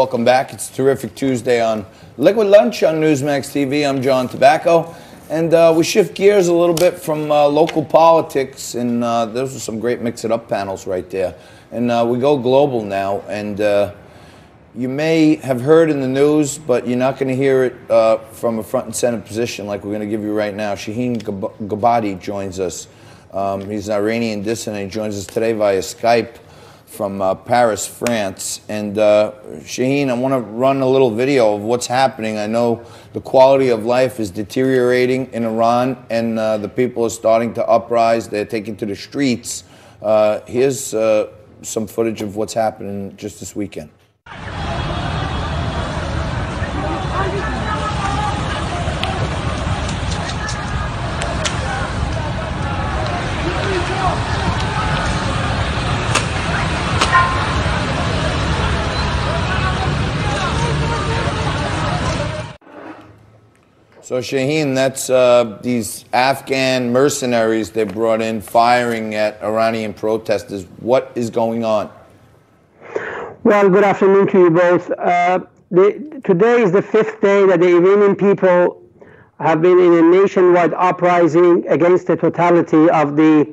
welcome back. It's Terrific Tuesday on Liquid Lunch on Newsmax TV. I'm John Tobacco. And we shift gears a little bit from local politics, and those are some great mix-it-up panels right there. And we go global now, and you may have heard in the news, but you're not going to hear it from a front and center position like we're going to give you right now. Shahin Gobadi joins us. He's an Iranian dissident. He joins us today via Skype from Paris, France. And Shahin, I want to run a little video of what's happening. I know the quality of life is deteriorating in Iran, and the people are starting to uprise. They're taking to the streets. Here's some footage of what's happening just this weekend. So Shahin, that's these Afghan mercenaries they brought in firing at Iranian protesters. What is going on? Well, good afternoon to you both. Today is the fifth day that the Iranian people have been in a nationwide uprising against the totality of the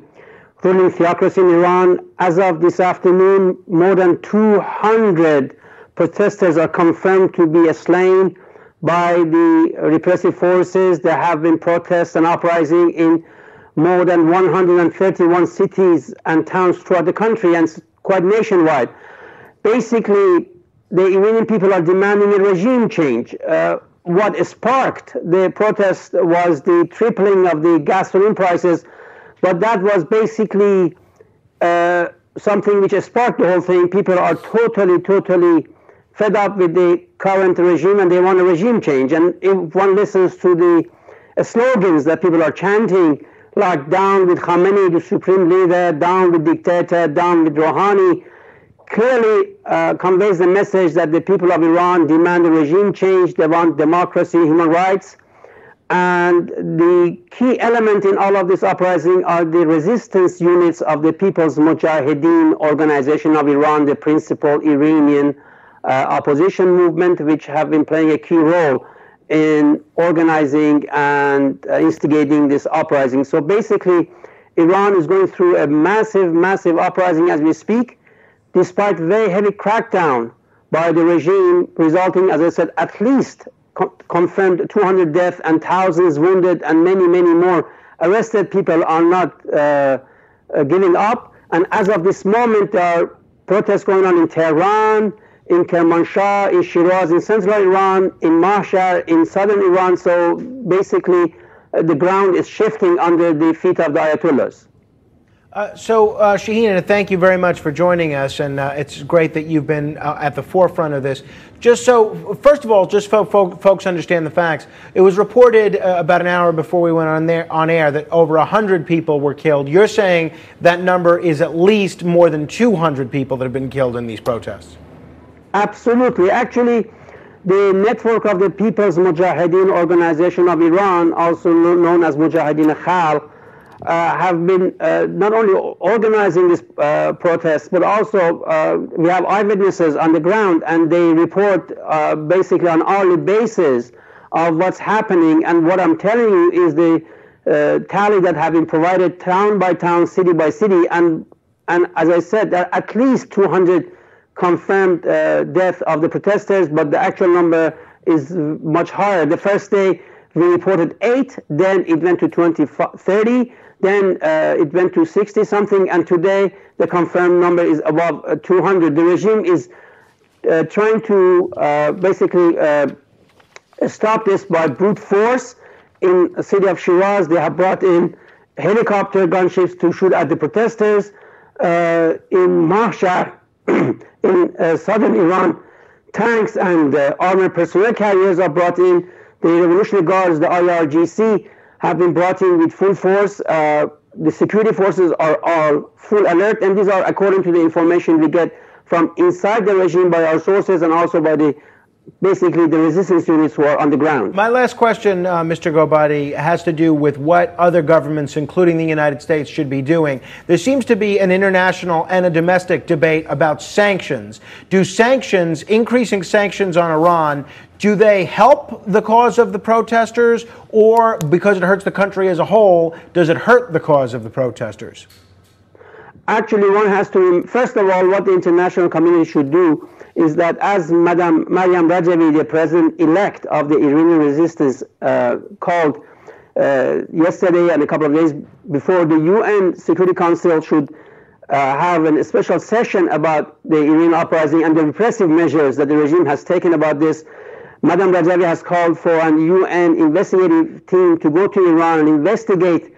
ruling theocracy in Iran. As of this afternoon, more than 200 protesters are confirmed to be slain by the repressive forces. There have been protests and uprising in more than 131 cities and towns throughout the country, and quite nationwide. Basically, the Iranian people are demanding a regime change. What sparked the protest was the tripling of the gasoline prices, but that was basically something which sparked the whole thing. People are totally fed up with the current regime, and they want a regime change. And if one listens to the slogans that people are chanting, like down with Khamenei, the supreme leader, down with dictator, down with Rouhani, clearly conveys the message that the people of Iran demand a regime change. They want democracy, human rights. And the key element in all of this uprising are the resistance units of the People's Mujahideen Organization of Iran, the principal Iranian opposition movement, which have been playing a key role in organizing and instigating this uprising. So basically, Iran is going through a massive uprising as we speak, despite very heavy crackdown by the regime, resulting, as I said, at least confirmed 200 deaths and thousands wounded, and many more arrested. People are not giving up. And as of this moment, there are protests going on in Tehran, in Kermanshah, in Shiraz, in central Iran, in Mashhad, in southern Iran. So basically, the ground is shifting under the feet of the Ayatollahs. Shahin, thank you very much for joining us, and it's great that you've been at the forefront of this. Just so, first of all, just so folks understand the facts, it was reported about an hour before we went on air that over 100 people were killed. You're saying that number is at least more than 200 people that have been killed in these protests. Absolutely. Actually, the network of the People's Mujahideen Organization of Iran, also known as Mujahideen Khalq, have been not only organizing this protest, but also we have eyewitnesses on the ground, and they report basically on an hourly basis of what's happening. And what I'm telling you is the tally that have been provided town by town, city by city, and as I said, there are at least 200 confirmed death of the protesters, but the actual number is much higher. The first day we reported 8, then it went to 30, then it went to 60 something, and today the confirmed number is above 200. The regime is trying to basically stop this by brute force. In the city of Shiraz, they have brought in helicopter gunships to shoot at the protesters. In Mashhad, in southern Iran, tanks and armored personnel carriers are brought in. The Revolutionary Guards, the IRGC, have been brought in with full force. The security forces are all full alert, and these are according to the information we get from inside the regime by our sources and also by the basically the resistance units who are on the ground. My last question, Mr. Gobadi, has to do with what other governments, including the United States, should be doing. There seems to be an international and a domestic debate about sanctions. Do sanctions, increasing sanctions on Iran, do they help the cause of the protesters, or because it hurts the country as a whole, does it hurt the cause of the protesters? Actually, one has to, first of all, what the international community should do is that, as Madam Maryam Rajavi, the president-elect of the Iranian resistance, called yesterday and a couple of days before, the UN Security Council should have a special session about the Iranian uprising and the repressive measures that the regime has taken about this. Madam Rajavi has called for an UN investigative team to go to Iran and investigate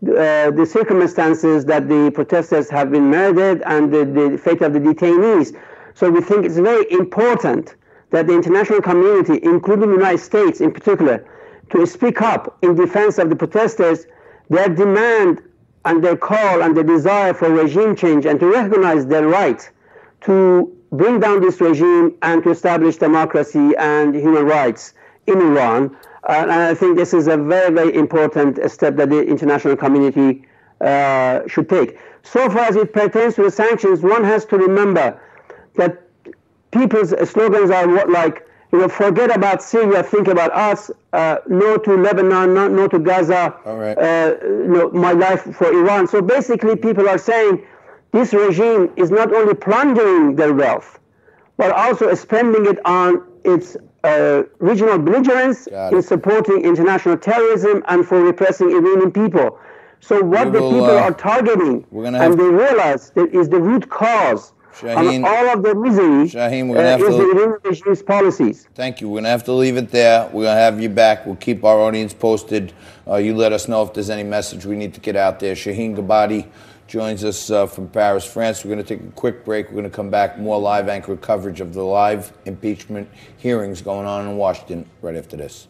the circumstances that the protesters have been murdered and the fate of the detainees. So we think it's very important that the international community, including the United States in particular, to speak up in defense of the protesters, their demand and their call and their desire for regime change, and to recognize their right to bring down this regime and to establish democracy and human rights in Iran. And I think this is a very, very important step that the international community should take. So far as it pertains to the sanctions, one has to remember that people's slogans are like, forget about Syria, think about us, no to Lebanon, no to Gaza, all right. My life for Iran. So basically people are saying this regime is not only plundering their wealth, but also spending it on its regional belligerence in supporting international terrorism and for repressing Iranian people. So what the people are targeting, and they realize that is the root cause Shahin, on all of the misery, Shahin, we're gonna have is to, the Iranian regime's policies. Thank you. We're going to have to leave it there. We're going to have you back. We'll keep our audience posted. You let us know if there's any message we need to get out there. Shahin Gobadi joins us from Paris, France. We're going to take a quick break. We're going to come back, more live anchor coverage of the live impeachment hearings going on in Washington right after this.